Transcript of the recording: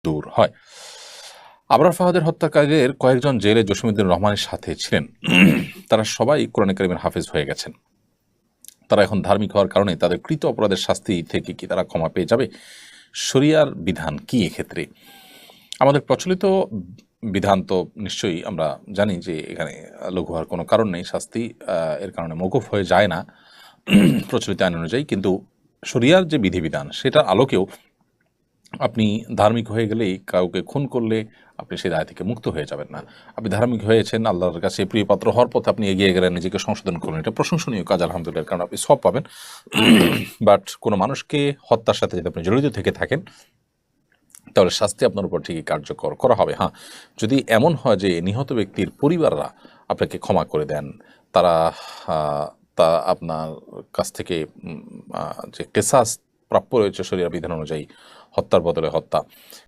দূর হয়। আবরার ফাহাদের হত্যাকারীদের কয়েকজন জেলে জসিমউদ্দিন রহমানের সাথে ছিলেন। তারা সবাই কোরআন কারীমের হাফেজ হয়ে গেছেন। তারা এখন ধার্মিক হওয়ার কারণে তাদের কৃত অপরাধের শাস্তি থেকে কি তারা ক্ষমা পেয়ে যাবে? শরিয়ার বিধান কি এক্ষেত্রে? আমাদের প্রচলিত বিধান তো নিশ্চয়ই আমরা জানি যে এখানে লঘু হওয়ার কোনো কারণ নেই, শাস্তি এর কারণে মওকুফ হয়ে যায় না প্রচলিত আইন অনুযায়ী। কিন্তু শরিয়ার যে বিধিবিধান সেটার আলোকেও আপনি ধার্মিক হয়ে গেলেই কাউকে খুন করলে আপনি সেই দায় থেকে মুক্ত হয়ে যাবেন না। আপনি ধার্মিক হয়েছেন, আল্লাহর কাছে প্রিয়পাত্র হওয়ার পথে আপনি এগিয়ে গেলেন, নিজেকে সংশোধন করলেন, এটা প্রশংসনীয় কাজ আলহামদুলিল্লাহ, কারণ আপনি সব পাবেন। বাট কোনো মানুষকে হত্যার সাথে যদি আপনি জড়িত থেকে থাকেন তাহলে শাস্তি আপনার উপর ঠিকই কার্যকর করা হবে। হ্যাঁ, যদি এমন হয় যে নিহত ব্যক্তির পরিবাররা আপনাকে ক্ষমা করে দেন, তারা তা আপনার কাছ থেকে যে কেসাস প্রাপ্য রয়েছে শরিয়া বিধান অনুযায়ী হত্যার বদলে হত্যা,